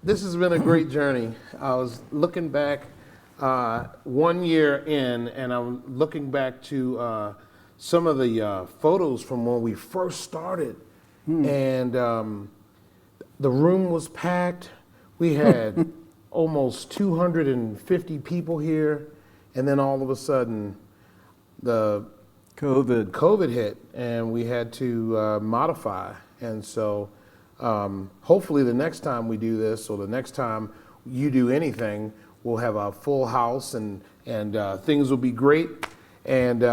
This has been a great journey. I was looking back 1 year in, and I'm looking back to some of the photos from when we first started. And the room was packed. We had almost 250 people here. And then all of a sudden, the COVID hit, and we had to modify. And so hopefully the next time we do this, or the next time you do anything, we'll have a full house, and things will be great. And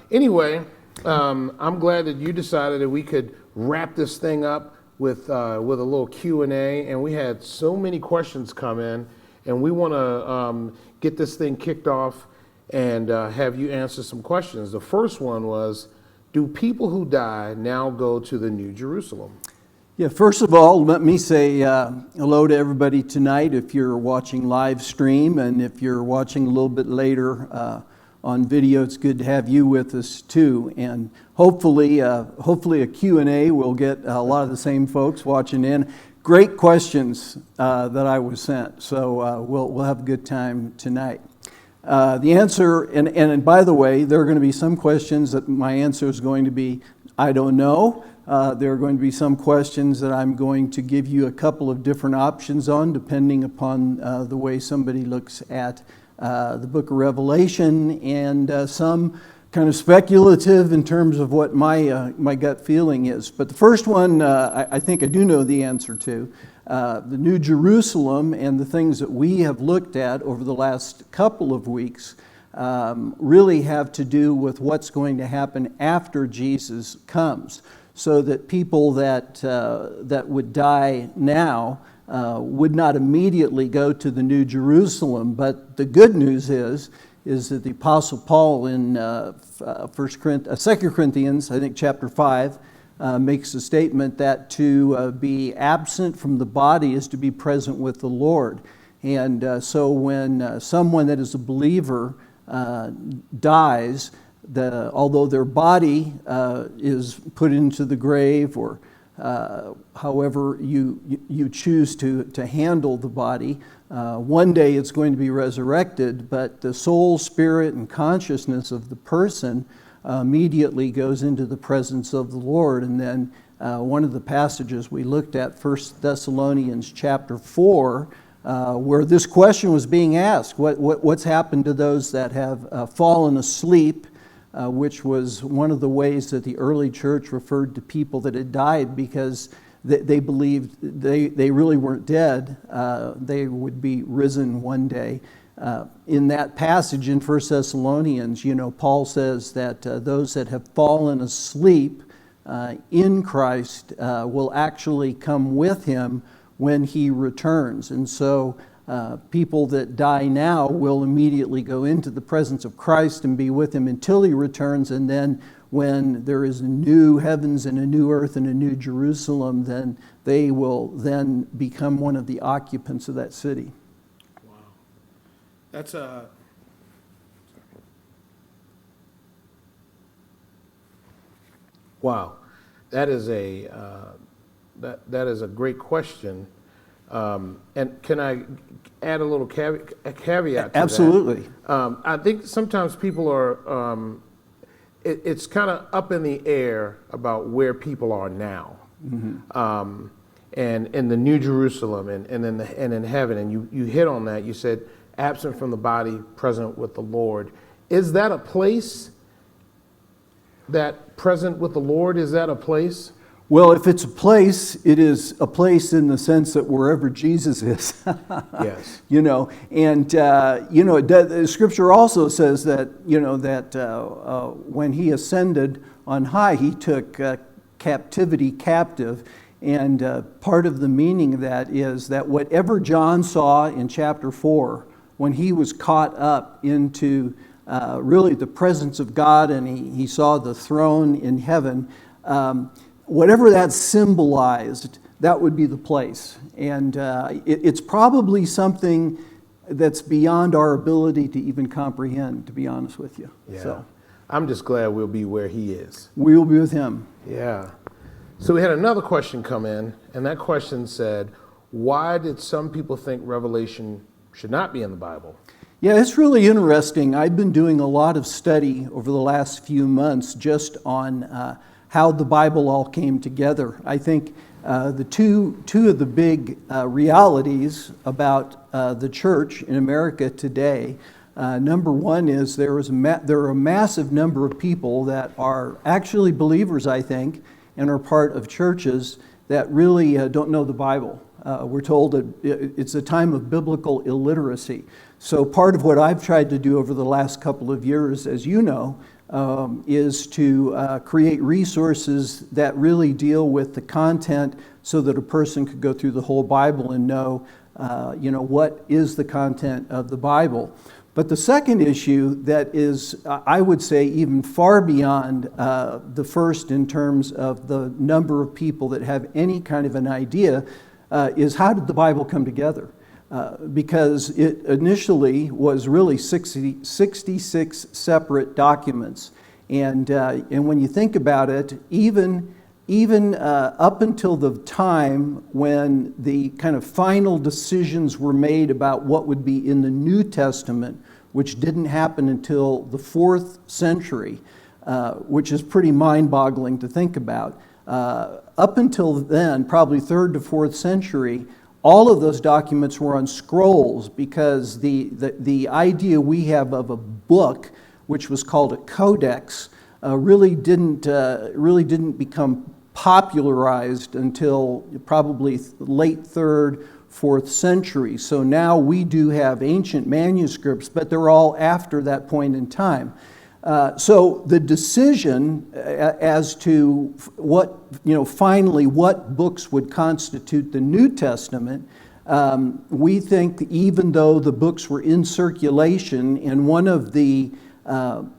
anyway, I'm glad that you decided that we could wrap this thing up with a little Q&A. And we had so many questions come in, and we want to get this thing kicked off and have you answer some questions. The first one was, do people who die now go to the New Jerusalem? Yeah, first of all, let me say hello to everybody tonight if you're watching live stream, and if you're watching a little bit later on video, it's good to have you with us too. And hopefully a Q&A will get a lot of the same folks watching in. Great questions that I was sent, so we'll have a good time tonight. The answer, and by the way, there are going to be some questions that my answer is going to be, I don't know. There are going to be some questions that I'm going to give you a couple of different options on, depending upon the way somebody looks at the book of Revelation, and some kind of speculative in terms of what my gut feeling is. But the first one, I think I do know the answer to. The New Jerusalem and the things that we have looked at over the last couple of weeks really have to do with what's going to happen after Jesus comes. So that people that would die now would not immediately go to the New Jerusalem. But the good news is that the Apostle Paul in 2 Corinthians, I think chapter 5, makes a statement that to be absent from the body is to be present with the Lord. And so when someone that is a believer dies, although their body is put into the grave, or however you choose to handle the body, one day it's going to be resurrected, but the soul, spirit, and consciousness of the person immediately goes into the presence of the Lord. And then one of the passages we looked at, 1 Thessalonians chapter 4, where this question was being asked, what's happened to those that have fallen asleep, which was one of the ways that the early church referred to people that had died, because they believed they really weren't dead. They would be risen one day. In that passage in 1 Thessalonians, Paul says that those that have fallen asleep in Christ will actually come with him when he returns. And so people that die now will immediately go into the presence of Christ and be with him until he returns. And then when there is a new heavens and a new earth and a new Jerusalem, then they will then become one of the occupants of that city. Wow. That's a... Wow. That is a that is a great question. And can I add a little caveat to that? Absolutely. I think sometimes people are, it's kind of up in the air about where people are now. Mm-hmm. And in the New Jerusalem and in heaven. And you hit on that. You said, absent from the body, present with the Lord. Is that a place? That present with the Lord, is that a place? Well, if it's a place, it is a place in the sense that wherever Jesus is. Yes. And the Scripture also says that when he ascended on high, he took captivity captive. And part of the meaning of that is that whatever John saw in chapter 4, when he was caught up into really the presence of God, and he saw the throne in heaven, whatever that symbolized, that would be the place. And it's probably something that's beyond our ability to even comprehend, to be honest with you. Yeah. So I'm just glad we'll be where he is. We will be with him. Yeah. So we had another question come in, and that question said, Why did some people think Revelation should not be in the Bible? Yeah, it's really interesting. I've been doing a lot of study over the last few months just on how the Bible all came together. I think the two of the big realities about the church in America today, number one is there are a massive number of people that are actually believers, I think, and are part of churches that really don't know the Bible. We're told that it's a time of biblical illiteracy. So part of what I've tried to do over the last couple of years, as you know, is to create resources that really deal with the content so that a person could go through the whole Bible and know, what is the content of the Bible. But the second issue that is, I would say, even far beyond the first in terms of the number of people that have any kind of an idea is how did the Bible come together? Because it initially was really 66 separate documents. And when you think about it, even up until the time when the kind of final decisions were made about what would be in the New Testament, which didn't happen until the 4th century, which is pretty mind-boggling to think about. Up until then, probably 3rd to 4th century, all of those documents were on scrolls because the idea we have of a book, which was called a codex, really didn't become popularized until probably late 3rd, 4th century. So now we do have ancient manuscripts, but they're all after that point in time. So the decision as to finally what books would constitute the New Testament, we think even though the books were in circulation, and one of the,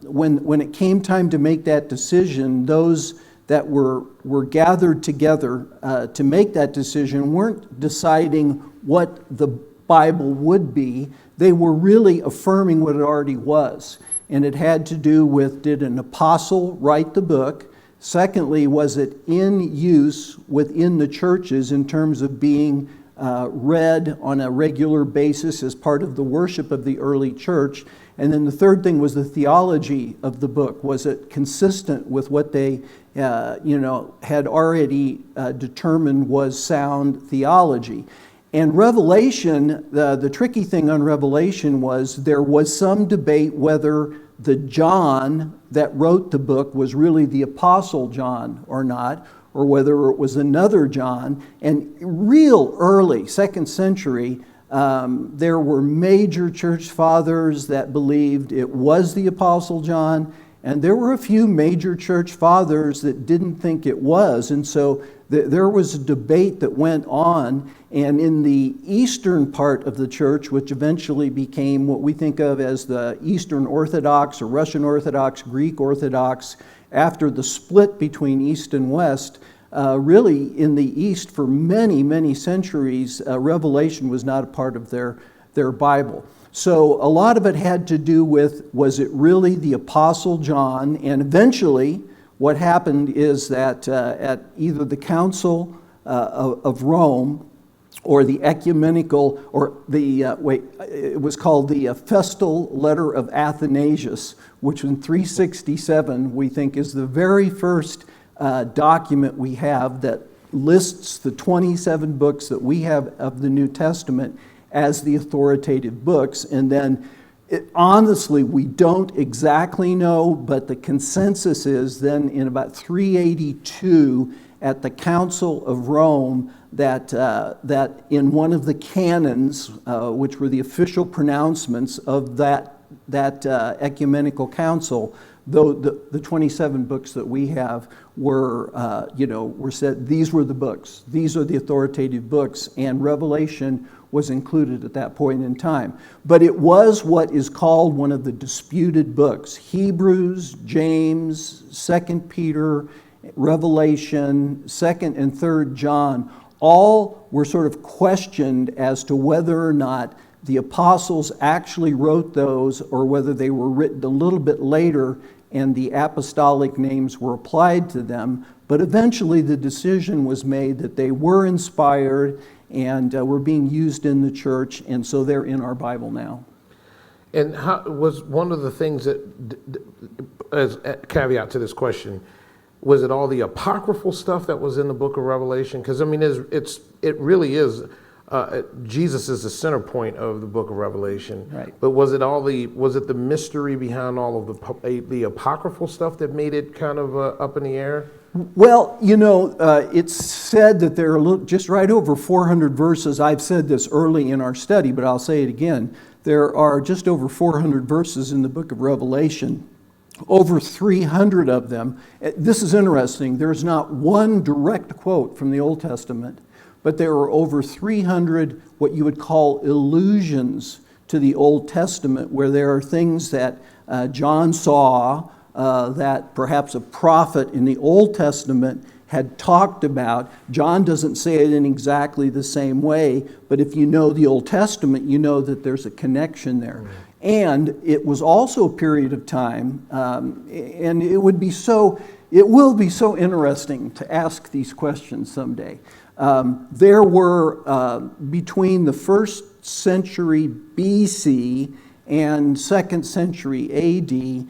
when it came time to make that decision, those that were gathered together to make that decision weren't deciding what the Bible would be. They were really affirming what it already was. And it had to do with, did an apostle write the book? Secondly, was it in use within the churches in terms of being read on a regular basis as part of the worship of the early church? And then the third thing was the theology of the book. Was it consistent with what they had already determined was sound theology? And Revelation, the tricky thing on Revelation was there was some debate whether the John that wrote the book was really the Apostle John or not, or whether it was another John. And real early, 2nd century, there were major church fathers that believed it was the Apostle John, and there were a few major church fathers that didn't think it was. And so there was a debate that went on, and in the eastern part of the church, which eventually became what we think of as the Eastern Orthodox or Russian Orthodox, Greek Orthodox, after the split between East and West, really in the East for many, many centuries, Revelation was not a part of their Bible. So a lot of it had to do with, was it really the Apostle John? And eventually, what happened is that at either the Council of Rome or the ecumenical, or it was called the Festal Letter of Athanasius, which in 367 we think is the very first document we have that lists the 27 books that we have of the New Testament as the authoritative books. And then honestly, we don't exactly know, but the consensus is then in about 382 at the Council of Rome that in one of the canons, which were the official pronouncements of that ecumenical council, though the 27 books that we have were said, these were the books, these are the authoritative books, and Revelation was included at that point in time. But it was what is called one of the disputed books. Hebrews, James, 2nd Peter, Revelation, 2nd and 3rd John, all were sort of questioned as to whether or not the apostles actually wrote those or whether they were written a little bit later and the apostolic names were applied to them. But eventually the decision was made that they were inspired and were being used in the church, and so they're in our Bible now. And how was one of the things that, as a caveat to this question, was it all the apocryphal stuff that was in the book of Revelation? Because I mean, it really is. Jesus is the center point of the book of Revelation. Right. But was it the mystery behind all of the apocryphal stuff that made it kind of up in the air? Well, it's said that there are just right over 400 verses. I've said this early in our study, but I'll say it again. There are just over 400 verses in the book of Revelation. Over 300 of them. This is interesting. There's not one direct quote from the Old Testament, but there are over 300 what you would call allusions to the Old Testament, where there are things that John saw that perhaps a prophet in the Old Testament had talked about. John doesn't say it in exactly the same way, but if you know the Old Testament, you know that there's a connection there. Mm-hmm. And it was also a period of time, and it will be so interesting to ask these questions someday. There were, between the 1st century BC and 2nd century AD,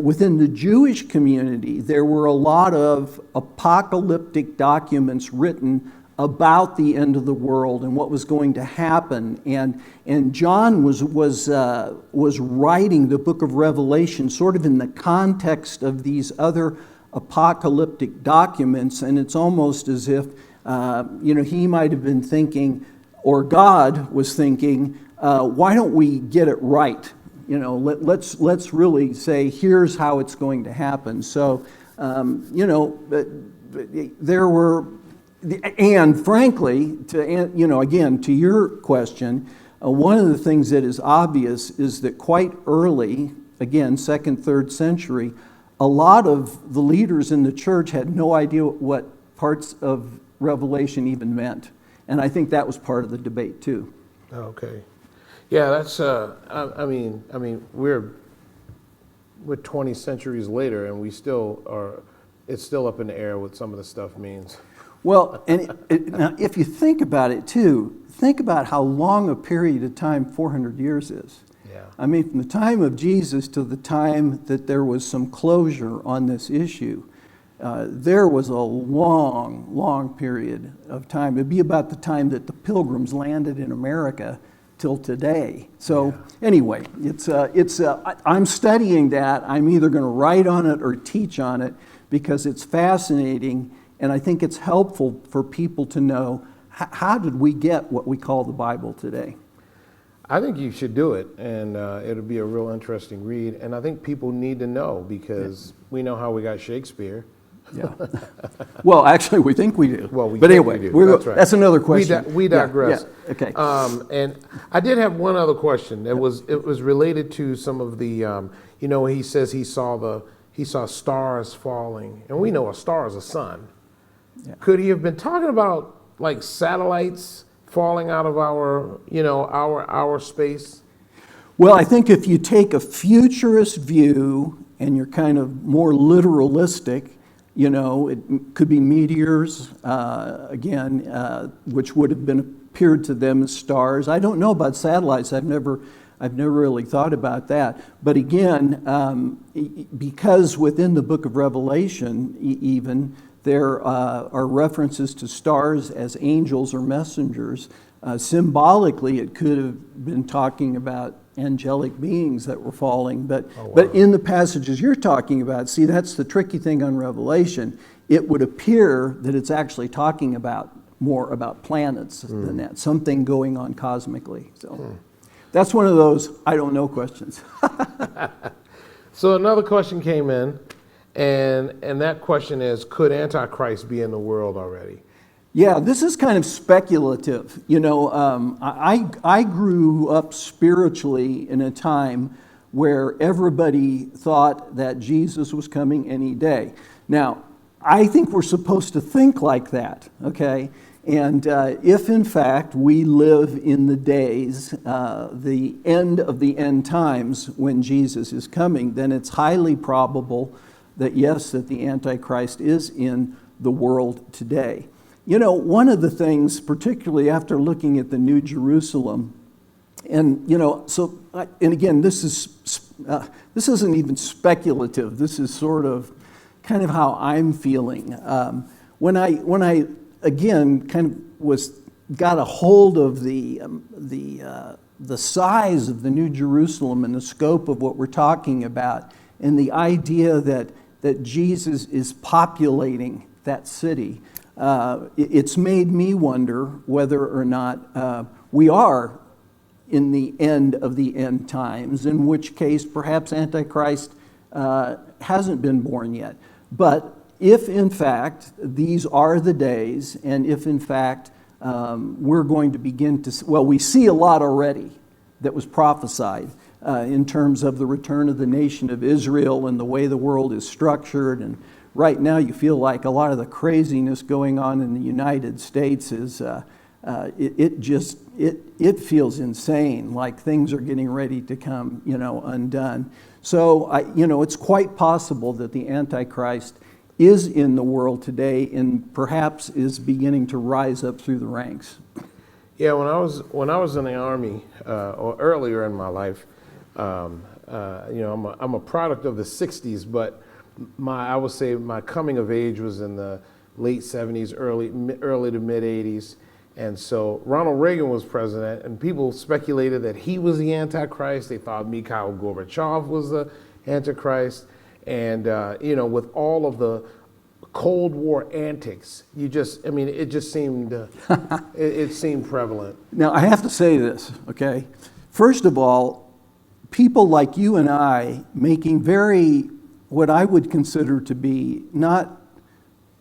within the Jewish community, there were a lot of apocalyptic documents written about the end of the world and what was going to happen. And John was writing the book of Revelation sort of in the context of these other apocalyptic documents, and it's almost as if he might have been thinking, or God was thinking, why don't we get it right? Let's really say, here's how it's going to happen. So, there were, and frankly, again, to your question, one of the things that is obvious is that quite early, again, 2nd, 3rd century, a lot of the leaders in the church had no idea what parts of Revelation even meant. And I think that was part of the debate too. Okay. Yeah, that's, I mean, we're 20 centuries later and it's still up in the air what some of the stuff means. Well, and now if you think about it too, think about how long a period of time 400 years is. Yeah. I mean, from the time of Jesus to the time that there was some closure on this issue, there was a long, long period of time. It'd be about the time that the Pilgrims landed in America till today. So anyway, I'm studying that. I'm either going to write on it or teach on it because it's fascinating, and I think it's helpful for people to know how did we get what we call the Bible today. I think you should do it, and it'll be a real interesting read. And I think people need to know because we know how we got Shakespeare. Yeah. Well, actually, we think we do. Well, but anyway, we do. That's right. That's another question. We digress. Yeah. Okay. And I did have one other question. It was related to some of the, he says he saw stars falling, and we know a star is a sun. Yeah. Could he have been talking about like satellites falling out of our space? Well, I think if you take a futurist view and you're kind of more literalistic, it could be meteors, which would have appeared to them as stars. I don't know about satellites. I've never really thought about that. But again, because within the book of Revelation, even, there are references to stars as angels or messengers. Symbolically, it could have been talking about angelic beings that were falling, but in the passages you're talking about, see, that's the tricky thing on Revelation. It would appear that it's actually talking about more about planets than that, something going on cosmically. So that's one of those I don't know questions. So another question came in, and that question is, could Antichrist be in the world already? Yeah, this is kind of speculative. I grew up spiritually in a time where everybody thought that Jesus was coming any day. Now, I think we're supposed to think like that, okay? And if in fact we live in the days, the end of the end times when Jesus is coming, then it's highly probable that yes, that the Antichrist is in the world today. You know, one of the things, particularly after looking at the New Jerusalem, and you know, so and again, this isn't even speculative. This is sort of kind of how I'm feeling. When I again kind of got a hold of the size of the New Jerusalem and the scope of what we're talking about, and the idea that Jesus is populating that city, it's made me wonder whether or not we are in the end of the end times, in which case perhaps Antichrist hasn't been born yet. But if in fact these are the days, and if in fact we're going to begin to, well, we see a lot already that was prophesied in terms of the return of the nation of Israel and the way the world is structured. And right now you feel like a lot of the craziness going on in the United States is, it feels insane, like things are getting ready to come, undone. So, it's quite possible that the Antichrist is in the world today and perhaps is beginning to rise up through the ranks. Yeah, when I was in the Army, or earlier in my life, I'm a product of the '60s, but I would say my coming of age was in the late '70s, early to mid '80s. And so Ronald Reagan was president, and people speculated that he was the Antichrist. They thought Mikhail Gorbachev was the Antichrist. And, with all of the Cold War antics, it just seemed, it seemed prevalent. Now, I have to say this, okay? First of all, people like you and I making what I would consider to be not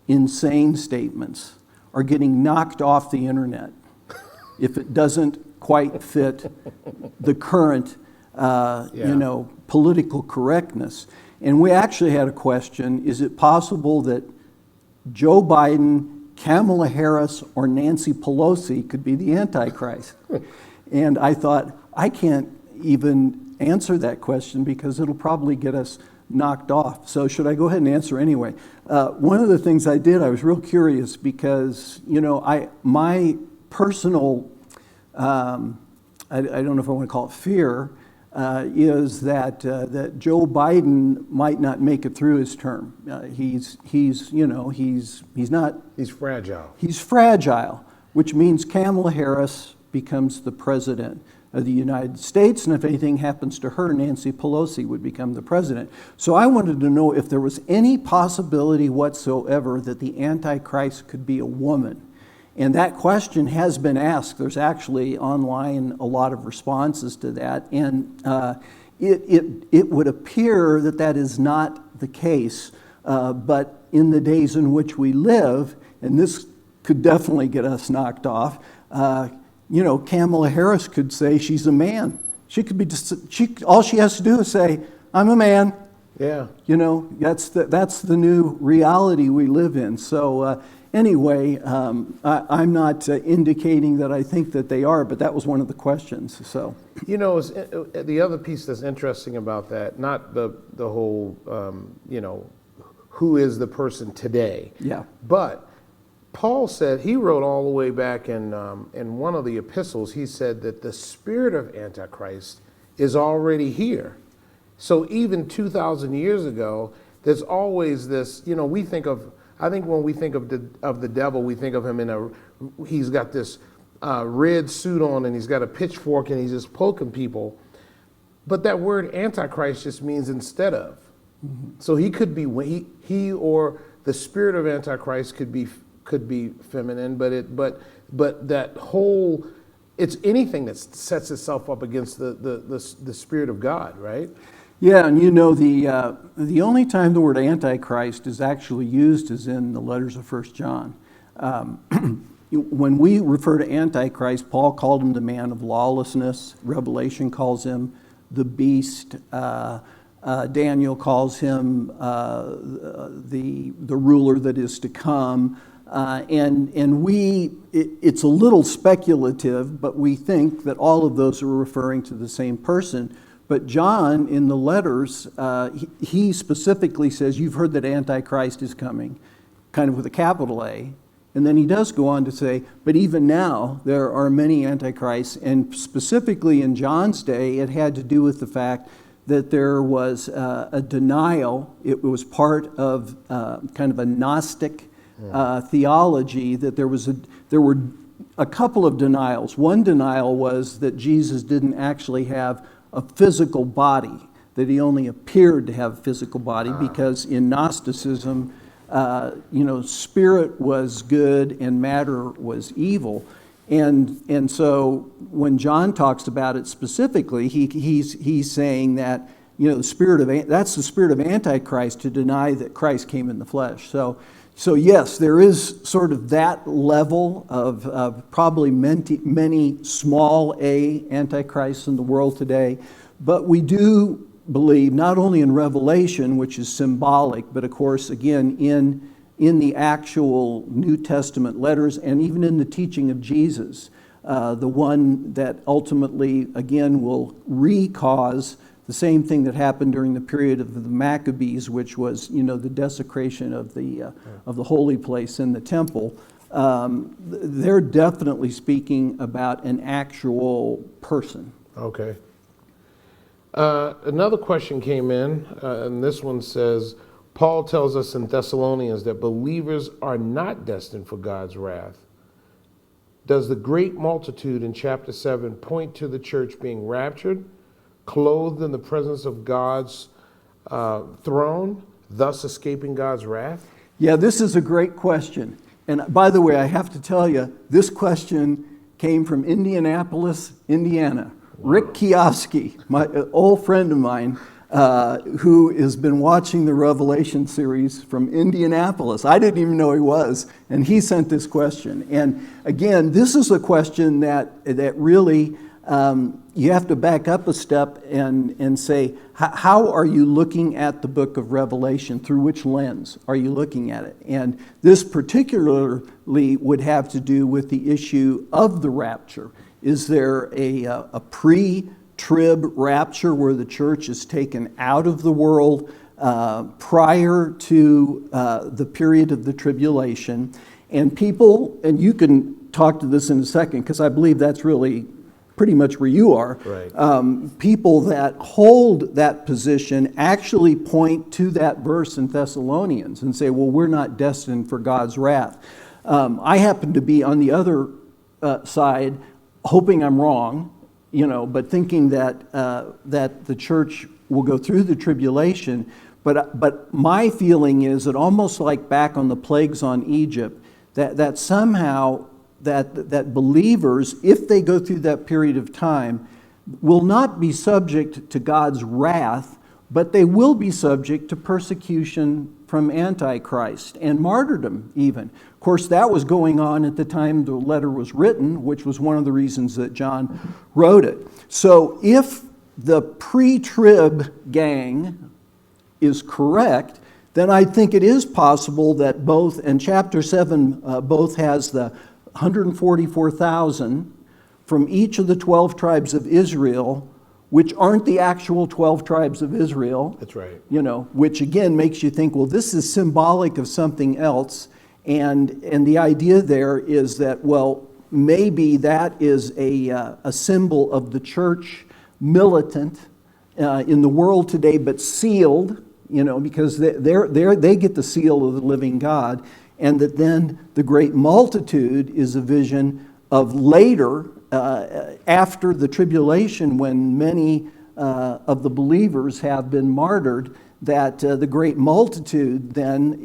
insane statements are getting knocked off the internet if it doesn't quite fit the current, political correctness. And we actually had a question, is it possible that Joe Biden, Kamala Harris, or Nancy Pelosi could be the Antichrist? And I thought, I can't even answer that question because it'll probably get us knocked off. So should I go ahead and answer anyway? One of the things I did, I was real curious because, my personal, I don't know if I want to call it fear, is that Joe Biden might not make it through his term. He's not. He's fragile. He's fragile, which means Kamala Harris becomes the president of the United States, and if anything happens to her, Nancy Pelosi would become the president. So I wanted to know if there was any possibility whatsoever that the Antichrist could be a woman. And that question has been asked. There's actually online a lot of responses to that, and it would appear that that is not the case. But in the days in which we live, and this could definitely get us knocked off, Kamala Harris could say she's a man. She could be all she has to do is say, "I'm a man." Yeah. That's the new reality we live in. So anyway, I'm not indicating that I think that they are, but that was one of the questions. So the other piece that's interesting about that, not the whole, who is the person today? Yeah. But Paul said, he wrote all the way back in one of the epistles, he said that the spirit of Antichrist is already here. So even 2,000 years ago, there's always this, I think when we think of the devil, we think of him he's got this red suit on and he's got a pitchfork and he's just poking people. But that word Antichrist just means instead of. Mm-hmm. So he could be, he or the spirit of Antichrist could be feminine, but that whole, it's anything that sets itself up against the spirit of God, right? Yeah, and the only time the word Antichrist is actually used is in the letters of 1 John. When we refer to Antichrist, Paul called him the man of lawlessness. Revelation calls him the beast. Daniel calls him the ruler that is to come. It's a little speculative, but we think that all of those are referring to the same person. But John, in the letters, he specifically says, you've heard that Antichrist is coming, kind of with a capital A. And then he does go on to say, but even now, there are many Antichrists. And specifically in John's day, it had to do with the fact that there was a denial. It was part of kind of a Gnostic theology, that there were a couple of denials. One denial was that Jesus didn't actually have a physical body, that he only appeared to have a physical body, because in Gnosticism, spirit was good and matter was evil. And so when John talks about it specifically, he's saying that, that's the spirit of Antichrist, to deny that Christ came in the flesh. So yes, there is sort of that level of probably many small a antichrists in the world today. But we do believe not only in Revelation, which is symbolic, but of course, again, in the actual New Testament letters, and even in the teaching of Jesus, the one that ultimately, again, will recause the same thing that happened during the period of the Maccabees, which was, the desecration of the holy place in the temple. They're definitely speaking about an actual person. Okay. Another question came in, and this one says, Paul tells us in Thessalonians that believers are not destined for God's wrath. Does the great multitude in chapter 7 point to the church being raptured, clothed in the presence of God's throne, thus escaping God's wrath? Yeah, this is a great question. And by the way, I have to tell you, this question came from Indianapolis, Indiana. Wow. Rick Kioski, my old friend of mine, who has been watching the Revelation series from Indianapolis. I didn't even know he was, and he sent this question. And again, this is a question that really you have to back up a step and say, how are you looking at the book of Revelation? Through which lens are you looking at it? And this particularly would have to do with the issue of the rapture. Is there a pre-trib rapture where the church is taken out of the world prior to the period of the tribulation? And people, and you can talk to this in a second, because I believe that's really pretty much where you are. Right. People that hold that position actually point to that verse in Thessalonians and say, well, we're not destined for God's wrath. I happen to be on the other side, hoping I'm wrong, but thinking that the church will go through the tribulation. But my feeling is that almost like back on the plagues on Egypt, that somehow that believers, if they go through that period of time, will not be subject to God's wrath, but they will be subject to persecution from Antichrist and martyrdom even. Of course, that was going on at the time the letter was written, which was one of the reasons that John wrote it. So if the pre-trib gang is correct, then I think it is possible that both, and chapter 7 both has the 144,000 from each of the 12 tribes of Israel, which aren't the actual 12 tribes of Israel. That's right. Which again makes you think, well, this is symbolic of something else. And the idea there is that, well, maybe that is a symbol of the church militant in the world today, but sealed, because they get the seal of the living God. And that then the great multitude is a vision of later, after the tribulation, when many of the believers have been martyred, that the great multitude then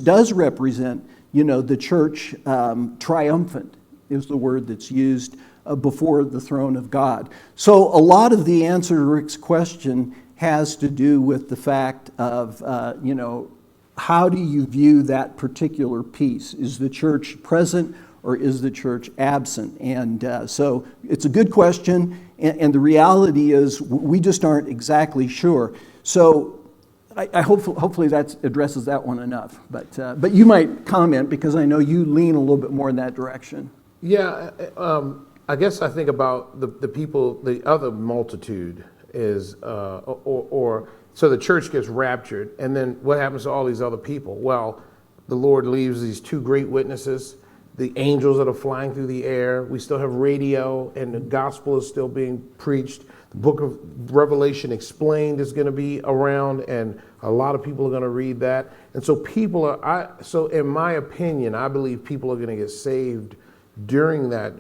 does represent, the church triumphant is the word that's used before the throne of God. So a lot of the answer to Rick's question has to do with the fact of, how do you view that particular piece? Is the church present or is the church absent? And so it's a good question, and the reality is we just aren't exactly sure. So I hopefully that addresses that one enough. But you might comment, because I know you lean a little bit more in that direction. Yeah, I guess I think about the people, the other multitude is, so the church gets raptured, and then what happens to all these other people? Well, the Lord leaves these two great witnesses, the angels that are flying through the air. We still have radio, and the gospel is still being preached. The book of Revelation Explained is going to be around, and a lot of people are going to read that. And so so in my opinion, I believe people are going to get saved during that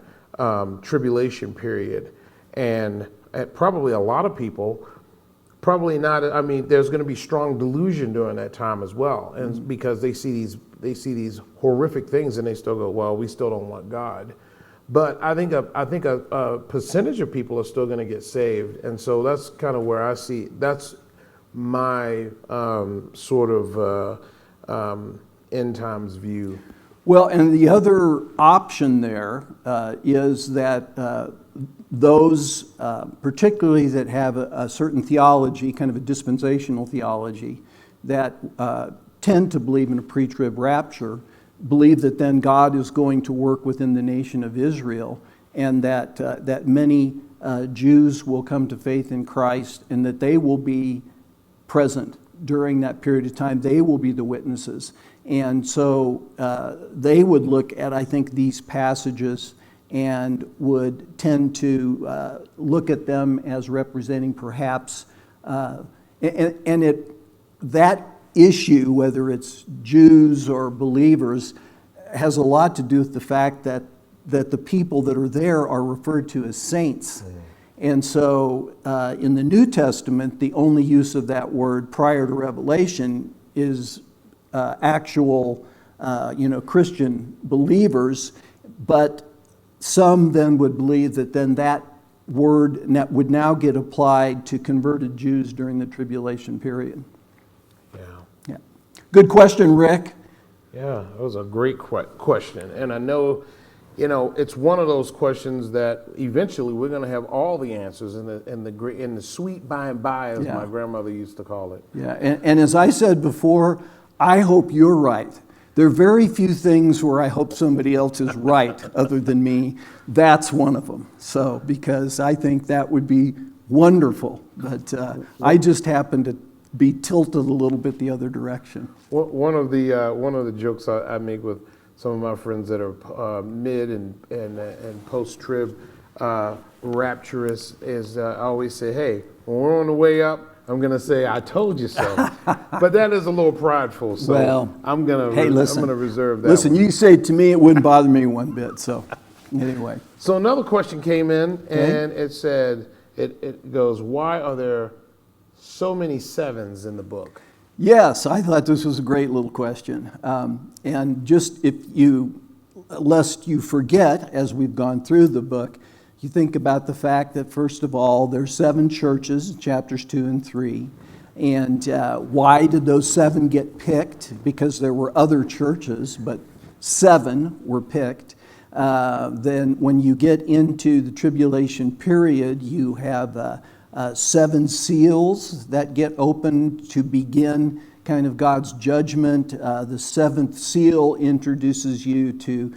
tribulation period. And probably a lot of people, probably not, I mean, there's going to be strong delusion during that time as well. And because they see these horrific things, and they still go, well, we still don't want God. But I think a percentage of people are still going to get saved. And so that's kind of where I see, that's my sort of end times view. Well, and the other option there is that those, particularly that have a certain theology, kind of a dispensational theology, that tend to believe in a pre-trib rapture, believe that then God is going to work within the nation of Israel, and that many Jews will come to faith in Christ, and that they will be present during that period of time. They will be the witnesses. And so they would look at, I think, these passages and would tend to look at them as representing perhaps, that issue, whether it's Jews or believers, has a lot to do with the fact that the people that are there are referred to as saints. And so in the New Testament, the only use of that word prior to Revelation is actual Christian believers, but some then would believe that then that word would now get applied to converted Jews during the tribulation period. Yeah. Good question, Rick. Yeah, that was a great question. And I know, it's one of those questions that eventually we're going to have all the answers in the sweet by and by, as my grandmother used to call it. Yeah, and as I said before, I hope you're right. There are very few things where I hope somebody else is right other than me. That's one of them. So, because I think that would be wonderful. But I just happen to be tilted a little bit the other direction. One of the jokes I make with some of my friends that are mid and post-trib rapturous is I always say, hey, when we're on the way up, I'm going to say, I told you so. But that is a little prideful, so well, I'm going to reserve that. Listen, you say it to me, it wouldn't bother me one bit. So anyway. So another question came in, and it said, it goes, why are there so many sevens in the book? Yes, I thought this was a great little question. And just lest you forget, as we've gone through the book, you think about the fact that, first of all, there's 7 churches, chapters 2 and 3. And why did those 7 get picked? Because there were other churches, but 7 were picked. Then when you get into the tribulation period, you have 7 seals that get opened to begin kind of God's judgment. The 7th seal introduces you to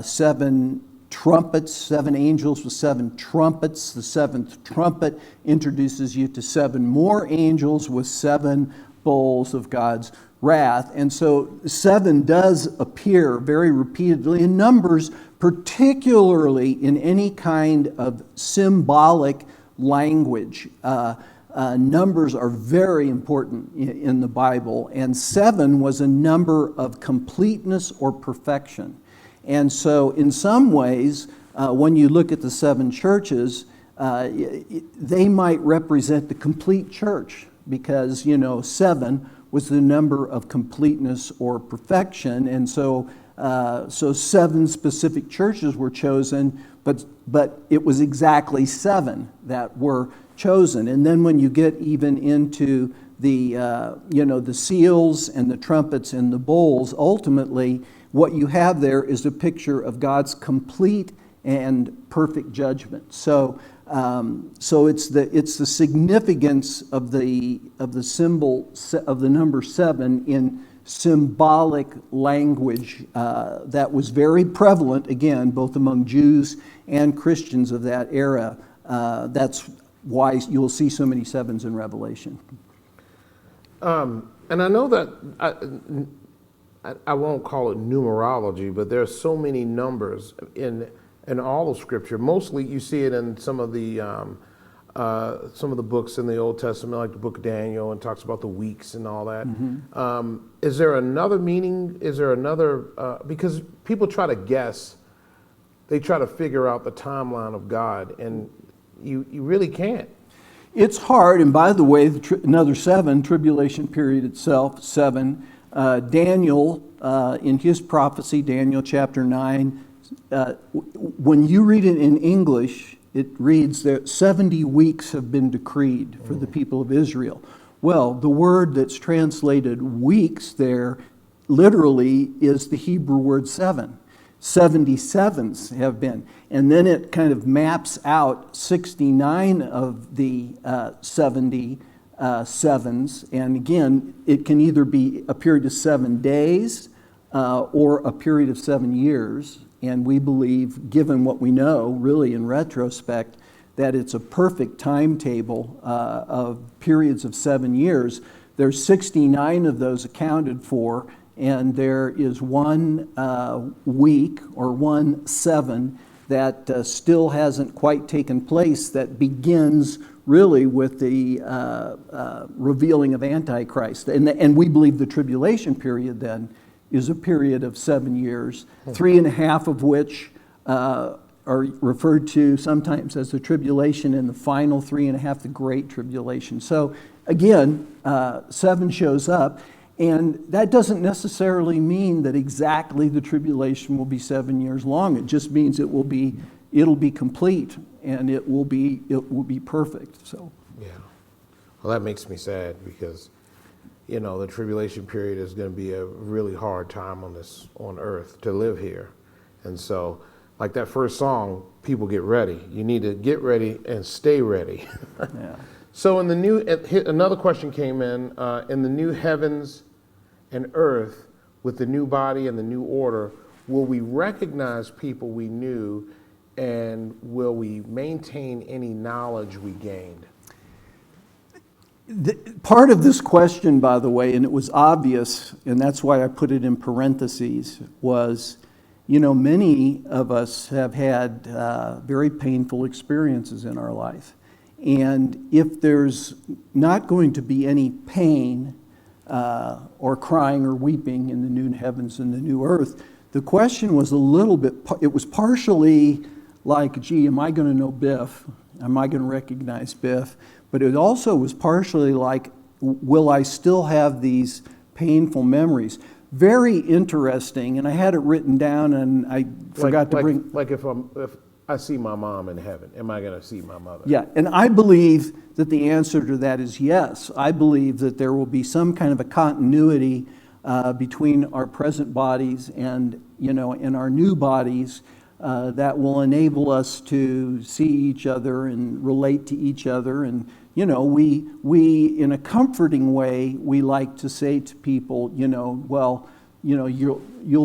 7 trumpets, 7 angels with 7 trumpets. The 7th trumpet introduces you to 7 more angels with 7 bowls of God's wrath. And so 7 does appear very repeatedly in Numbers, particularly in any kind of symbolic language. Numbers are very important in the Bible, and 7 was a number of completeness or perfection. And so in some ways, when you look at the 7 churches, they might represent the complete church, because 7 was the number of completeness or perfection. And so 7 specific churches were chosen, but it was exactly 7 that were chosen. And then when you get even into the seals and the trumpets and the bowls, ultimately what you have there is a picture of God's complete and perfect judgment. So So it's the significance of the symbol of the number 7 in symbolic language that was very prevalent, again, both among Jews and Christians of that era. That's why you'll see so many 7s in Revelation. And I know that I won't call it numerology, but there are so many numbers in all of Scripture. Mostly, you see it in some of the books in the Old Testament, like the Book of Daniel, and talks about the weeks and all that. Mm-hmm. Is there another meaning? Is there another? Because people try to guess, they try to figure out the timeline of God, and you really can't. It's hard, and by the way, another 7, tribulation period itself, 7. Daniel, in his prophecy, Daniel chapter 9, when you read it in English, it reads that 70 weeks have been decreed for the people of Israel. Well, the word that's translated weeks there literally is the Hebrew word 7. 77s have been. And then it kind of maps out 69 of the 70 sevens. And again, it can either be a period of 7 days or a period of 7 years. And we believe, given what we know, really in retrospect, that it's a perfect timetable of periods of 7 years. There's 69 of those accounted for, and there is one week or 1 7 that still hasn't quite taken place, that begins really with the revealing of Antichrist. And we believe the tribulation period then is a period of 7 years, 3.5 of which are referred to sometimes as the tribulation, and the final 3.5, the Great Tribulation. So again, 7 shows up. And that doesn't necessarily mean that exactly the tribulation will be 7 years long. It just means it'll be complete, and it will be perfect. So yeah, well, that makes me sad, because the tribulation period is going to be a really hard time on earth to live here. And so, like that first song, people get ready. You need to get ready and stay ready. yeah. So another question came in the new heavens and earth, with the new body and the new order, will we recognize people we knew, and will we maintain any knowledge we gained? Part of this question, by the way, and it was obvious, and that's why I put it in parentheses, was, many of us have had very painful experiences in our life. And if there's not going to be any pain or crying or weeping in the new heavens and the new earth, the question was it was partially like, gee, am I going to know Biff? Am I going to recognize Biff? But it also was partially like, will I still have these painful memories? Very interesting, and I had it written down, and I forgot to bring... Like if I see my mom in heaven, am I going to see my mother? Yeah, and I believe that the answer to that is yes. I believe that there will be some kind of a continuity between our present bodies and, in our new bodies that will enable us to see each other and relate to each other. And, we in a comforting way, we like to say to people, you'll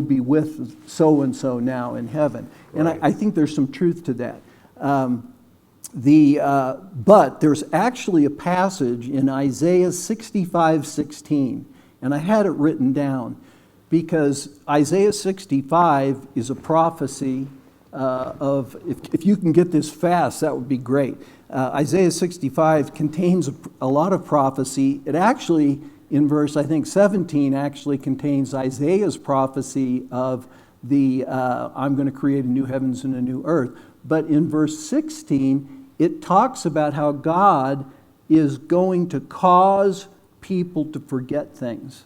be with so-and-so now in heaven. Right. And I think there's some truth to that. But there's actually a passage in Isaiah 65:16, and I had it written down, because Isaiah 65 is a prophecy of, if you can get this fast, that would be great. Isaiah 65 contains a lot of prophecy. It actually, in verse, I think, 17, actually contains Isaiah's prophecy of I'm going to create a new heavens and a new earth. But in verse 16, it talks about how God is going to cause people to forget things.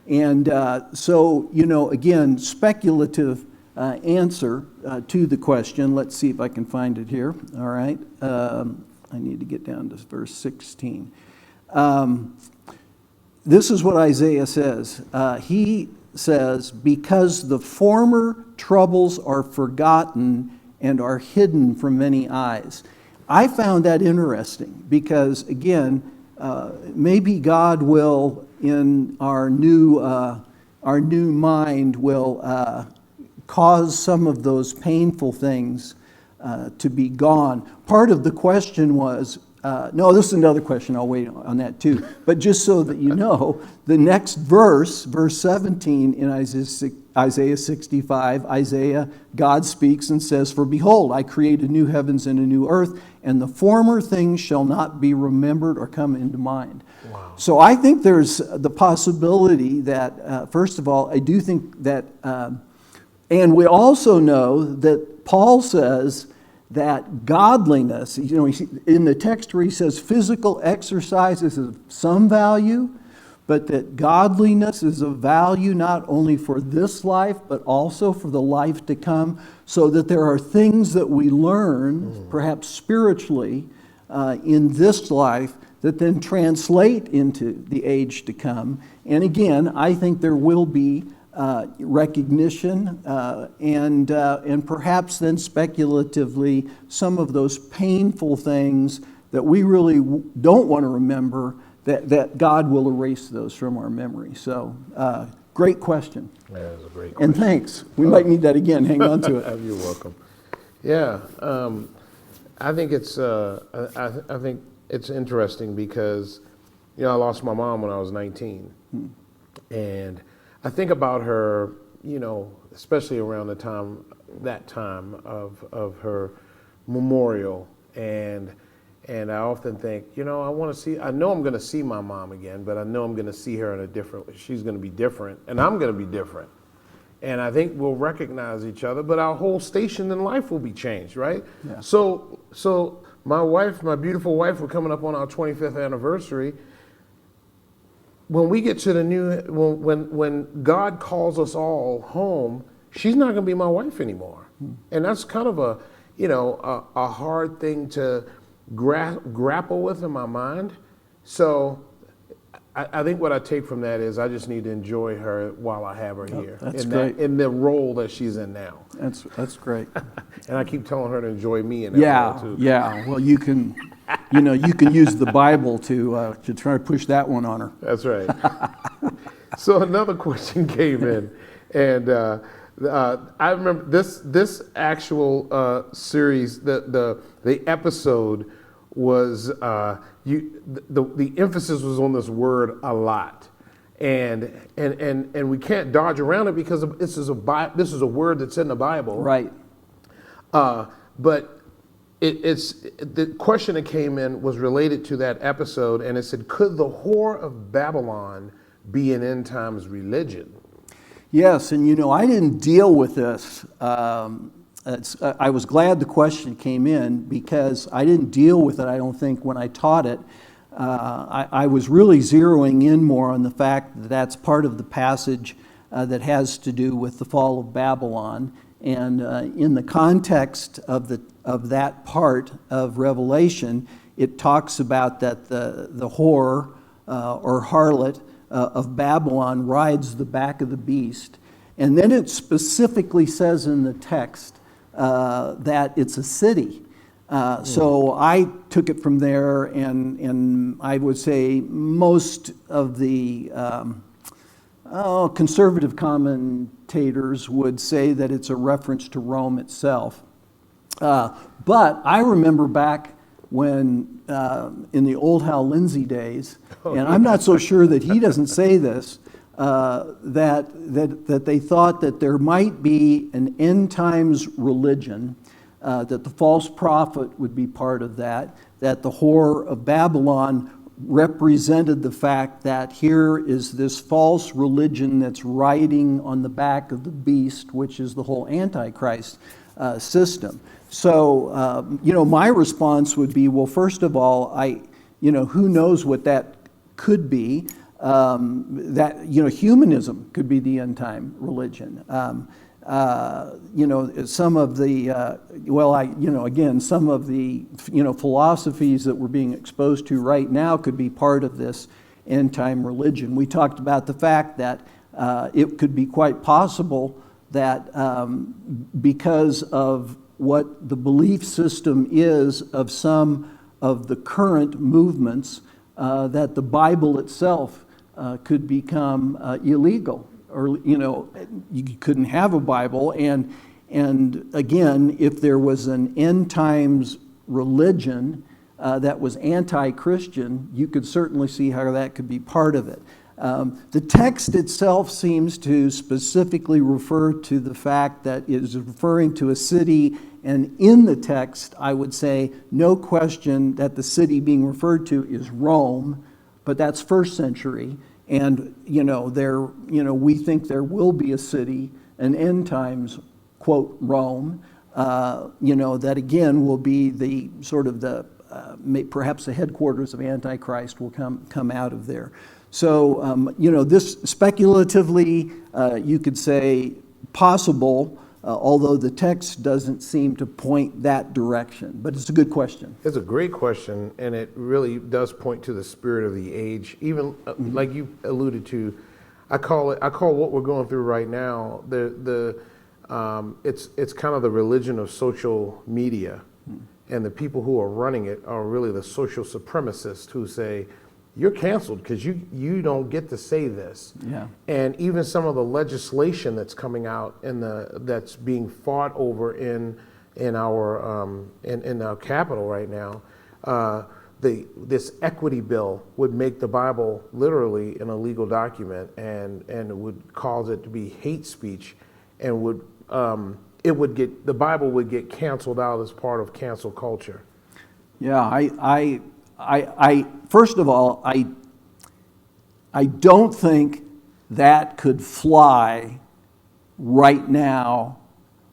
And so, again, speculative answer to the question. Let's see if I can find it here. All right. I need to get down to verse 16. This is what Isaiah says. He says, because the former troubles are forgotten and are hidden from many eyes. I found that interesting because, again, maybe God will, in our new mind, will cause some of those painful things to be gone. Part of the question was, no, this is another question, I'll wait on that too. But just so that you know, the next verse 17 in Isaiah 65, God speaks and says, "For behold, I create a new heavens and a new earth, and the former things shall not be remembered or come into mind." Wow. So I think there's the possibility that, first of all, I do think that, and we also know that Paul says that godliness, in the text where he says physical exercise is of some value, but that godliness is of value not only for this life, but also for the life to come, so that there are things that we learn, perhaps spiritually, in this life that then translate into the age to come. And again, I think there will be recognition and perhaps then speculatively some of those painful things that we really don't want to remember, that God will erase those from our memory. So great question. Yeah, that's a great question. And thanks. We might need that again. Hang on to it. You're welcome. Yeah, I think it's I think it's interesting because I lost my mom when I was 19, and I think about her, especially around that time of her memorial, and I often think, I know I'm going to see my mom again, but I know I'm going to see her in a different way. She's going to be different, and I'm going to be different. And I think we'll recognize each other, but our whole station in life will be changed, right? Yeah. So my wife, my beautiful wife, we're coming up on our 25th anniversary. When we get to the new, when God calls us all home, she's not going to be my wife anymore. And that's kind of a hard thing to grapple with in my mind. So I think what I take from that is I just need to enjoy her while I have her here. That's great. In the role that she's in now. That's great. And I keep telling her to enjoy me in that role too. Yeah. Well, you can use the Bible to try to push that one on her. That's right. So another question came in, and I remember this actual series. The episode was the emphasis was on this word "a lot," and we can't dodge around it because this is a word that's in the Bible, right? But it's the question that came in was related to that episode, and it said, "Could the whore of Babylon be an end times religion?" Yes, and I didn't deal with this. I was glad the question came in because I didn't deal with it, I don't think, when I taught it. I was really zeroing in more on the fact that that's part of the passage that has to do with the fall of Babylon. And in the context of that part of Revelation, it talks about that the whore or harlot of Babylon rides the back of the beast. And then it specifically says in the text that it's a city. So I took it from there, and I would say most of the conservative commentators would say that it's a reference to Rome itself. But I remember back when, in the old Hal Lindsey days, and I'm not so sure that he doesn't say this, that they thought that there might be an end times religion, that the false prophet would be part of that the whore of Babylon represented the fact that here is this false religion that's riding on the back of the beast, which is the whole Antichrist system. So, my response would be, well, first of all, who knows what that could be? Humanism could be the end time religion. Some of the, some of the, philosophies that we're being exposed to right now could be part of this end time religion. We talked about the fact that it could be quite possible that because of what the belief system is of some of the current movements, that the Bible itself could become illegal, or you couldn't have a Bible. And again, if there was an end times religion that was anti-Christian, you could certainly see how that could be part of it. The text itself seems to specifically refer to the fact that it is referring to a city, and in the text, I would say, no question that the city being referred to is Rome, but that's first century, and we think there will be a city, an end times, quote, Rome, that again will be the sort of the perhaps the headquarters of Antichrist will come out of there. So, this speculatively, you could say possible, although the text doesn't seem to point that direction. But it's a good question. It's a great question, and it really does point to the spirit of the age. Even like you alluded to, I call what we're going through right now it's kind of the religion of social media, and the people who are running it are really the social supremacists who say, you're canceled because you don't get to say this. Yeah. And even some of the legislation that's coming out that's being fought over in our capital right now, this equity bill would make the Bible literally an illegal document, and it would cause it to be hate speech, and the Bible would get canceled out as part of cancel culture. Yeah, I first of all, I don't think that could fly right now,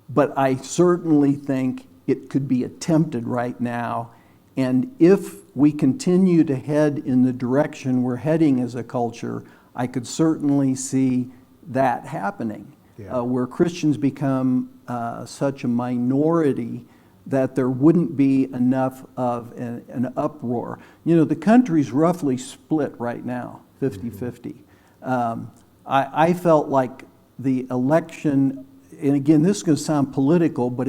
but I certainly think it could be attempted right now. And if we continue to head in the direction we're heading as a culture, I could certainly see that happening, where Christians become such a minority that there wouldn't be enough of an uproar. The country's roughly split right now, 50-50. I felt like the election, and again, this is going to sound political, but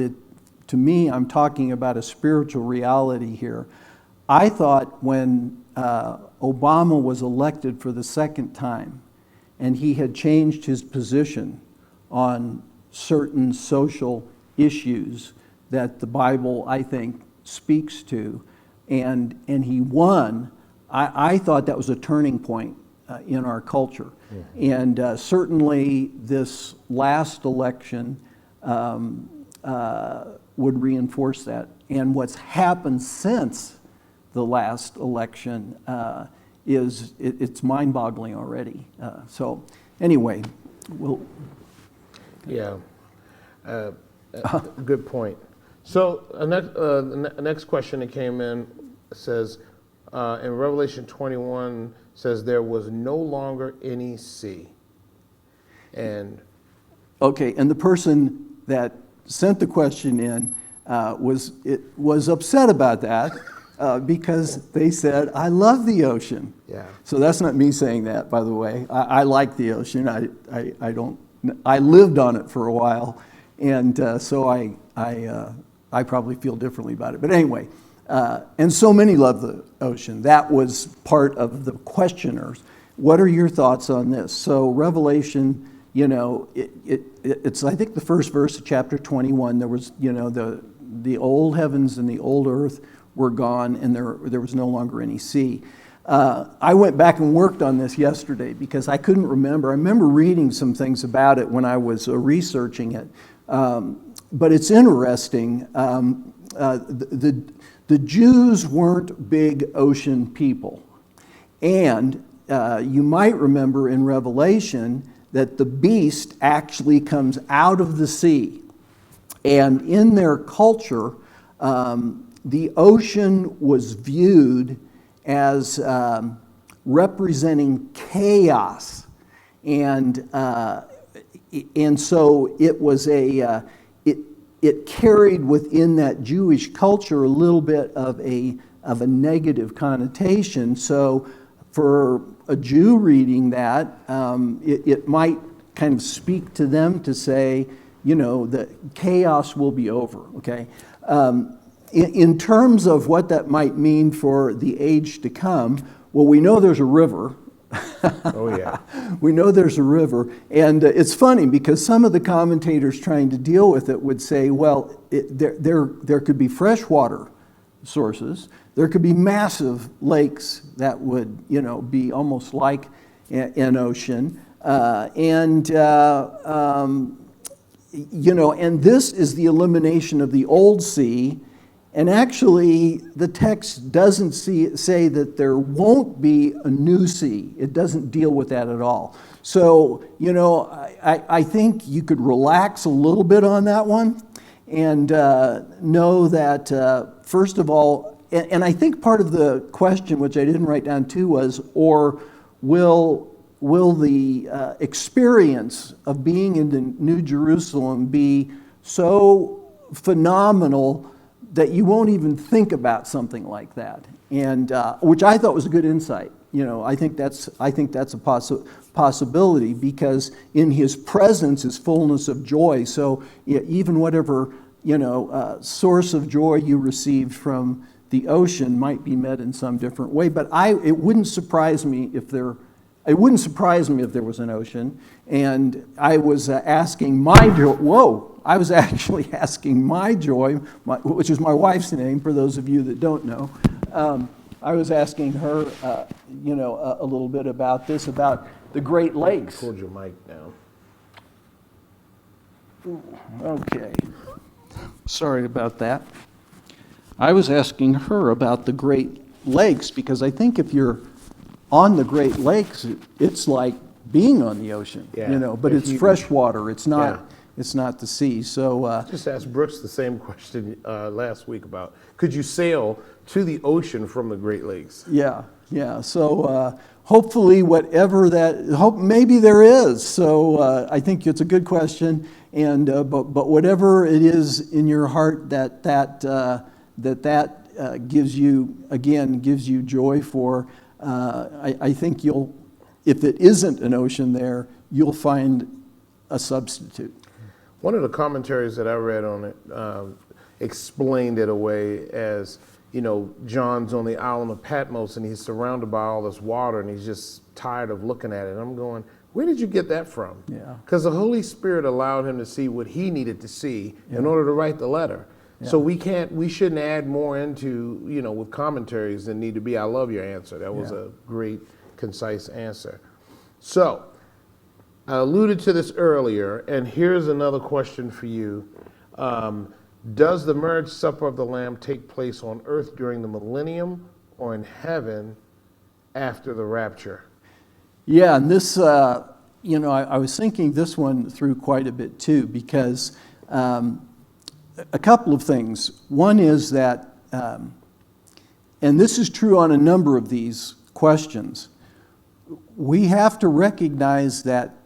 to me, I'm talking about a spiritual reality here. I thought when Obama was elected for the second time, and he had changed his position on certain social issues that the Bible, I think, speaks to, and he won, I thought that was a turning point in our culture. Yeah. And certainly this last election would reinforce that. And what's happened since the last election it's mind-boggling already. So anyway, we'll... Yeah, good point. So the next question that came in says, in Revelation 21, says there was no longer any sea. And okay, and the person that sent the question in was upset about that because they said, "I love the ocean." Yeah. So that's not me saying that, by the way. I like the ocean. I lived on it for a while, and so I probably feel differently about it. But anyway, and so many love the ocean. That was part of the questioners. What are your thoughts on this? So Revelation, it's I think the first verse of chapter 21. There was, the old heavens and the old earth were gone, and there was no longer any sea. I went back and worked on this yesterday because I couldn't remember. I remember reading some things about it when I was researching it. But it's interesting. The Jews weren't big ocean people. And you might remember in Revelation that the beast actually comes out of the sea. And in their culture, the ocean was viewed as representing chaos. And so it was it carried within that Jewish culture a little bit of a negative connotation. So for a Jew reading that, it might kind of speak to them to say, the chaos will be over, okay? In terms of what that might mean for the age to come, well, we know there's a river. Oh, yeah. We know there's a river. And it's funny because some of the commentators trying to deal with it would say, well, there could be freshwater sources. There could be massive lakes that would, be almost like an ocean. And this is the elimination of the old sea. And actually, the text doesn't say that there won't be a new sea. It doesn't deal with that at all. So, I think you could relax a little bit on that one and know that, first of all, and I think part of the question, which I didn't write down too, was, or will the experience of being in the New Jerusalem be so phenomenal that you won't even think about something like that, and which I thought was a good insight. I think that's a possibility, because in His presence is fullness of joy. So even whatever source of joy you received from the ocean might be met in some different way. But it wouldn't surprise me if there was an ocean. And I was asking my joy. I was actually asking my joy, which is my wife's name, for those of you that don't know. I was asking her, a little bit about this, about the Great Lakes. Hold your mic down. Okay. Sorry about that. I was asking her about the Great Lakes, because I think if you're on the Great Lakes, it's like being on the ocean, but it's fresh water. It's not. Yeah. It's not the sea. So just asked Brooks the same question last week about, could you sail to the ocean from the Great Lakes? Yeah. So hopefully, maybe there is. So I think it's a good question. And but whatever it is in your heart that gives you joy for, I think if it isn't an ocean there, you'll find a substitute. One of the commentaries that I read on it explained it away as, John's on the island of Patmos and he's surrounded by all this water and he's just tired of looking at it. And I'm going, where did you get that from? Yeah. Because the Holy Spirit allowed him to see what he needed to see in order to write the letter. Yeah. So we shouldn't add more into, with commentaries than need to be. I love your answer. That was a great, concise answer. So, I alluded to this earlier, and here's another question for you. Does the marriage supper of the Lamb take place on earth during the millennium or in heaven after the rapture? Yeah, and this, I was thinking this one through quite a bit too, because a couple of things. One is that, and this is true on a number of these questions, we have to recognize that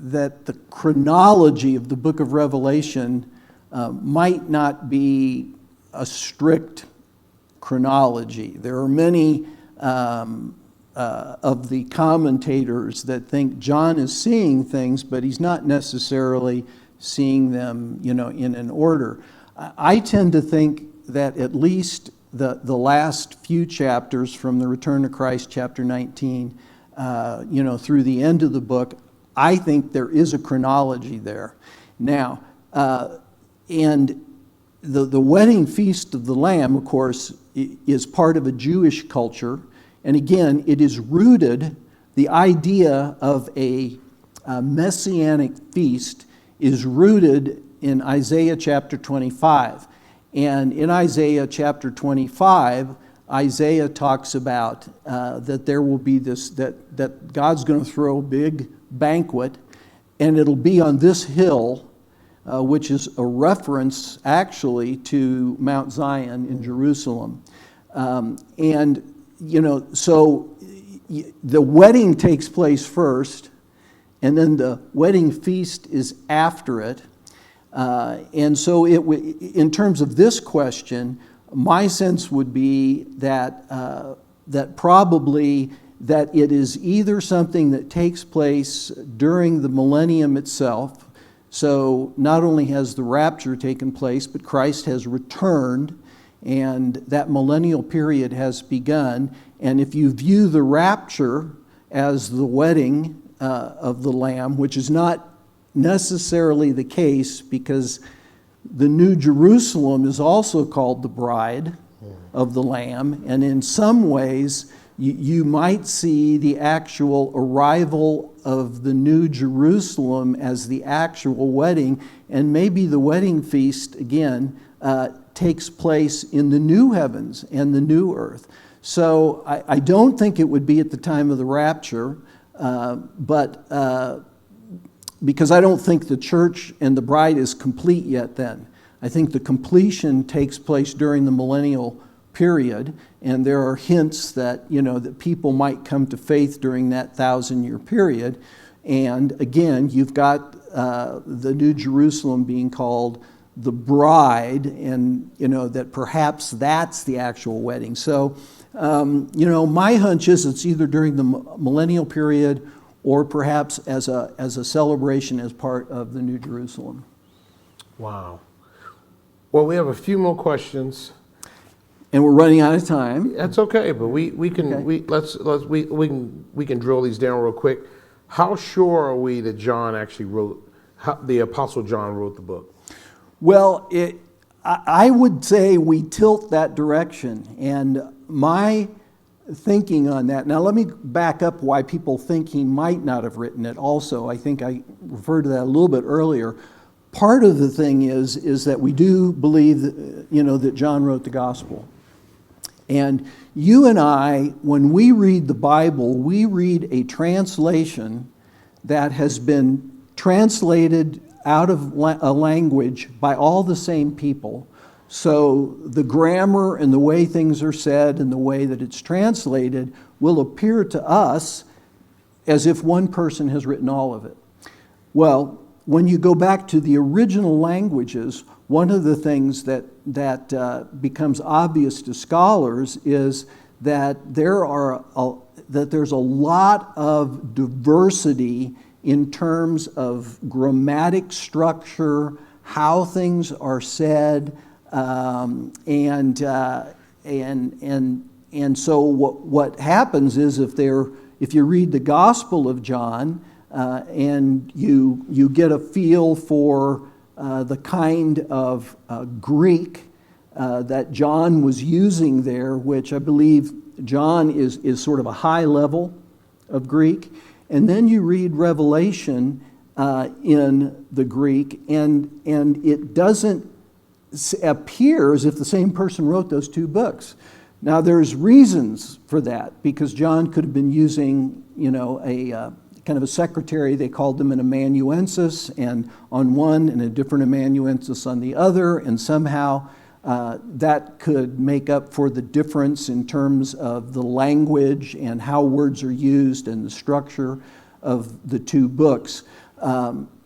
the chronology of the book of Revelation might not be a strict chronology. There are many of the commentators that think John is seeing things, but he's not necessarily seeing them, in an order. I tend to think that at least the last few chapters from the Return of Christ, chapter 19, through the end of the book, I think there is a chronology there. Now, and the wedding feast of the Lamb, of course, is part of a Jewish culture. And again, it is rooted, the idea of a messianic feast is rooted in Isaiah chapter 25. And in Isaiah chapter 25, Isaiah talks about that there will be this, that God's going to throw a big banquet, and it'll be on this hill, which is a reference actually to Mount Zion in Jerusalem. And, so the wedding takes place first, and then the wedding feast is after it. And so in terms of this question, my sense would be that that probably that it is either something that takes place during the millennium itself, So not only has the rapture taken place, but Christ has returned, and that millennial period has begun. And if you view the rapture as the wedding of the Lamb, which is not necessarily the case, because the New Jerusalem is also called the bride of the Lamb, and in some ways you might see the actual arrival of the New Jerusalem as the actual wedding, and maybe the wedding feast again takes place in the new heavens and the new earth. So I don't think it would be at the time of the rapture, but because I don't think the church and the bride is complete yet then. I think the completion takes place during the millennial period, and there are hints that, that people might come to faith during that 1,000-year period. And again, you've got the New Jerusalem being called the bride, and that perhaps that's the actual wedding. So my hunch is it's either during the millennial period or perhaps as a celebration as part of the New Jerusalem. Wow. Well, we have a few more questions. And we're running out of time. That's okay, but we can drill these down real quick. How sure are we that John actually the Apostle John wrote the book? Well, I would say we tilt that direction, and my thinking on that. Now, let me back up why people think he might not have written it. Also, I think I referred to that a little bit earlier. Part of the thing is that we do believe that, that John wrote the gospel. And you and I, when we read the Bible, we read a translation that has been translated out of a language by all the same people. So the grammar and the way things are said and the way that it's translated will appear to us as if one person has written all of it. Well, when you go back to the original languages, one of the things that becomes obvious to scholars is that there's a lot of diversity in terms of grammatic structure, how things are said, and so what happens is if you read the Gospel of John and you get a feel for the kind of Greek that John was using there, which I believe John is sort of a high level of Greek, and then you read Revelation in the Greek, and it doesn't appear as if the same person wrote those two books. Now, there's reasons for that, because John could have been using, a kind of a secretary. They called him an amanuensis, and on one and a different amanuensis on the other, and somehow that could make up for the difference in terms of the language and how words are used and the structure of the two books.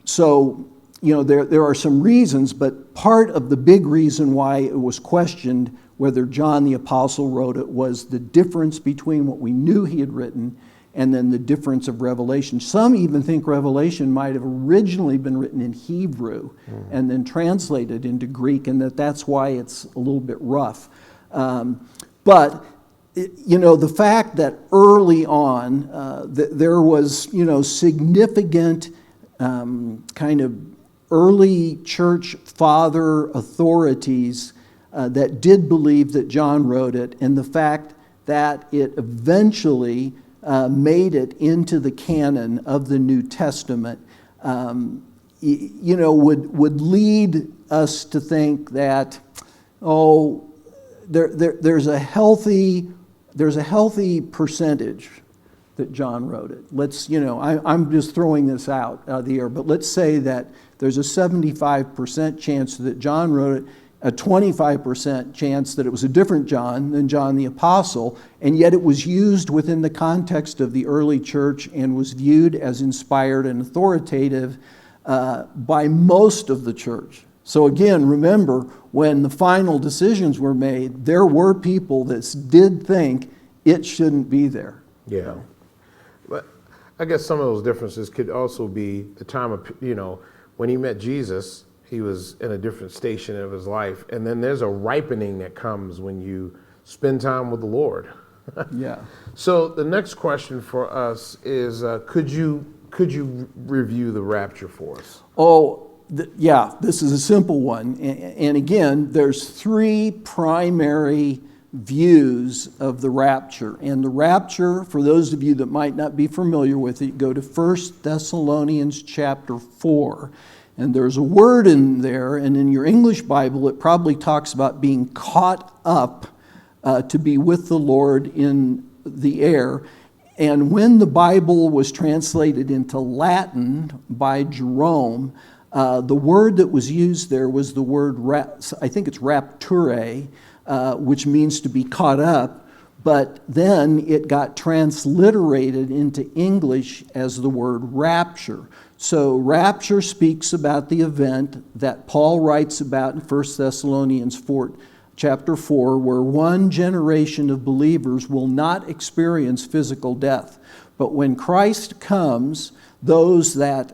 So there are some reasons, but part of the big reason why it was questioned whether John the Apostle wrote it was the difference between what we knew he had written and then the difference of Revelation. Some even think Revelation might have originally been written in Hebrew and then translated into Greek, and that's why it's a little bit rough. But the fact that early on there was significant kind of early church father authorities that did believe that John wrote it, and the fact that it eventually made it into the canon of the New Testament, would lead us to think that, there's a healthy percentage that John wrote it. I'm just throwing this out of the air, but let's say that there's a 75% chance that John wrote it, a 25% chance that it was a different John than John the Apostle, and yet it was used within the context of the early church and was viewed as inspired and authoritative by most of the church. So again, remember, when the final decisions were made, there were people that did think it shouldn't be there. Yeah. But I guess some of those differences could also be the time of, when he met Jesus, he was in a different station of his life. And then there's a ripening that comes when you spend time with the Lord. Yeah. So the next question for us is, could you review the rapture for us? Oh, yeah, this is a simple one. And again, there's three primary views of the rapture. And the rapture, for those of you that might not be familiar with it, go to 1 Thessalonians chapter 4. And there's a word in there, and in your English Bible, it probably talks about being caught up to be with the Lord in the air. And when the Bible was translated into Latin by Jerome, the word that was used there was the word, I think it's rapture, which means to be caught up, but then it got transliterated into English as the word rapture. So rapture speaks about the event that Paul writes about in 1 Thessalonians chapter 4, where one generation of believers will not experience physical death. But when Christ comes, those that,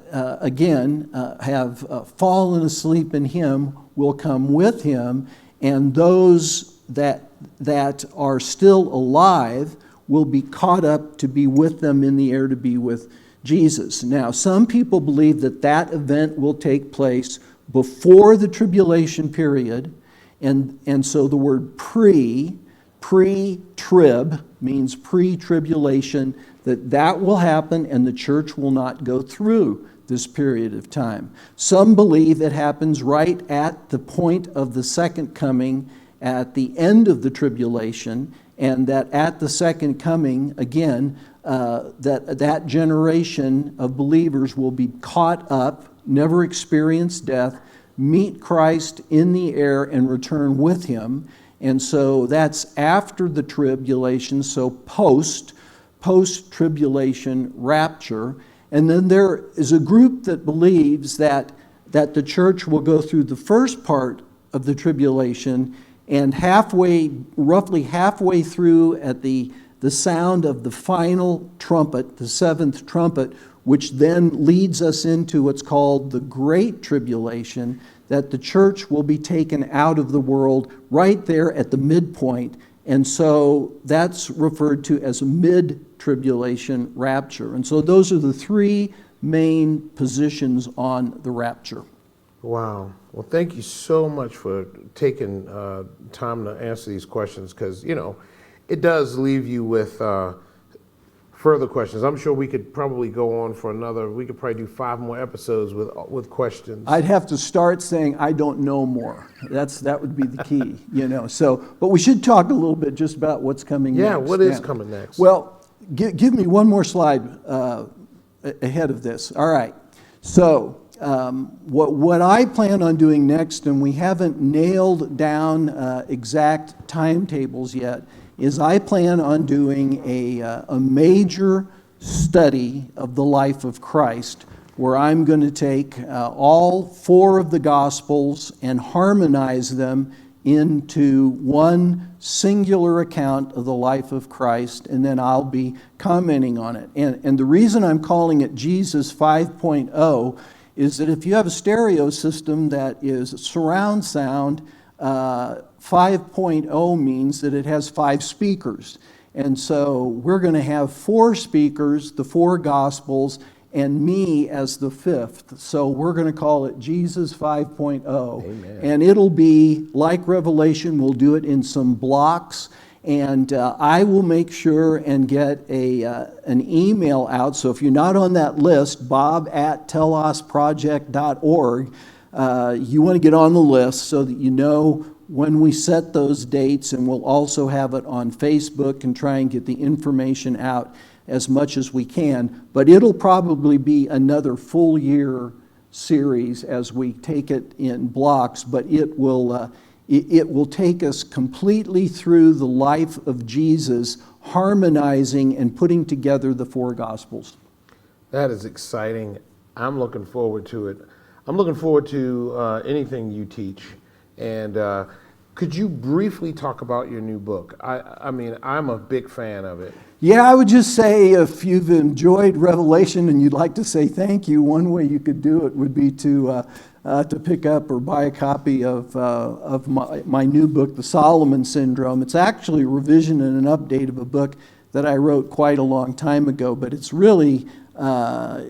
have fallen asleep in him will come with him, and those that are still alive will be caught up to be with them in the air to be with Jesus. Now, some people believe that that event will take place before the tribulation period, and so the word pre-trib means pre-tribulation, that will happen and the church will not go through this period of time. Some believe it happens right at the point of the second coming, at the end of the tribulation, and that at the second coming, again, that generation of believers will be caught up, never experience death, meet Christ in the air, and return with him. And so that's after the tribulation, so post-tribulation rapture. And then there is a group that believes that the church will go through the first part of the tribulation, and roughly halfway through at the sound of the final trumpet, the seventh trumpet, which then leads us into what's called the Great Tribulation, that the church will be taken out of the world right there at the midpoint. And so that's referred to as a mid-tribulation rapture. And so those are the three main positions on the rapture. Wow. Well, thank you so much for taking time to answer these questions, because, it does leave you with further questions. I'm sure we could probably go on for we could probably do 5 more episodes with questions. I'd have to start saying, I don't know more. That would be the key, So, but we should talk a little bit just about what's coming next. Yeah, what is coming next? Well, give me one more slide ahead of this. All right. So, what I plan on doing next, and we haven't nailed down exact timetables yet, is I plan on doing a major study of the life of Christ, where I'm going to take all 4 of the Gospels and harmonize them into one singular account of the life of Christ, and then I'll be commenting on it. And the reason I'm calling it Jesus 5.0 is that if you have a stereo system that is surround sound, 5.0 means that it has 5 speakers. And so we're going to have 4 speakers, the 4 Gospels, and me as the 5th. So we're going to call it Jesus 5.0. Amen. And it'll be like Revelation. We'll do it in some blocks. And I will make sure and get an email out. So if you're not on that list, bob@telosproject.org, you want to get on the list so that you know when we set those dates, and we'll also have it on Facebook and try and get the information out as much as we can. But it'll probably be another full year series as we take it in blocks, but it will take us completely through the life of Jesus, harmonizing and putting together the 4 Gospels. That is exciting. I'm looking forward to it. I'm looking forward to anything you teach. And Could you briefly talk about your new book? I mean, I'm a big fan of it. Yeah, I would just say if you've enjoyed Revelation and you'd like to say thank you, one way you could do it would be to pick up or buy a copy of my new book, The Solomon Syndrome. It's actually a revision and an update of a book that I wrote quite a long time ago, but it's really a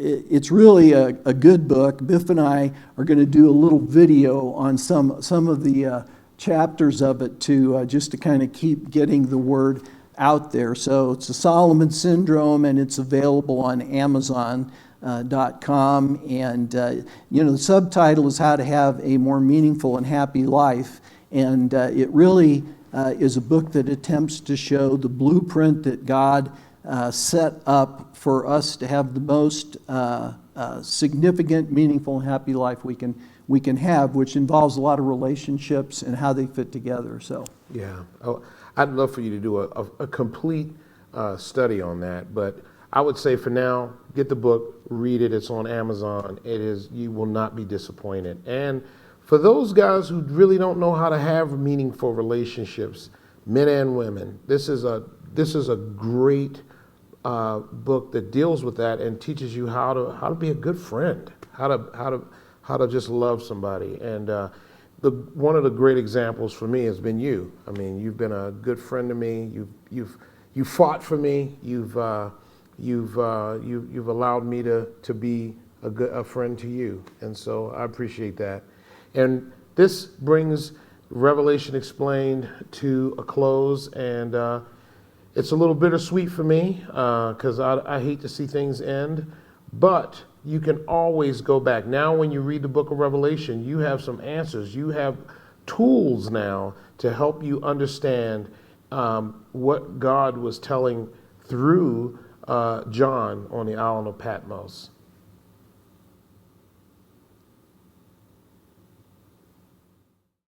good book. Biff and I are going to do a little video on some of the chapters of it to just to kind of keep getting the word out there. So it's the Solomon Syndrome, and it's available on Amazon.com. And the subtitle is How to Have a More Meaningful and Happy Life. And it really is a book that attempts to show the blueprint that God set up for us to have the most significant, meaningful, and happy life we can have, which involves a lot of relationships and how they fit together. So yeah, I'd love for you to do a complete study on that, but I would say for now, get the book, read it. It's on Amazon. You will not be disappointed. And for those guys who really don't know how to have meaningful relationships, men and women, this is a great book that deals with that and teaches you how to be a good friend, how to just love somebody. And one of the great examples for me has been you. I mean, you've been a good friend to me. You've fought for me. You've allowed me to be a friend to you, and so I appreciate that. And this brings Revelation Explained to a close, and it's a little bittersweet for me because I hate to see things end, but you can always go back. Now when you read the book of Revelation, you have some answers. You have tools now to help you understand what God was telling through John on the island of Patmos.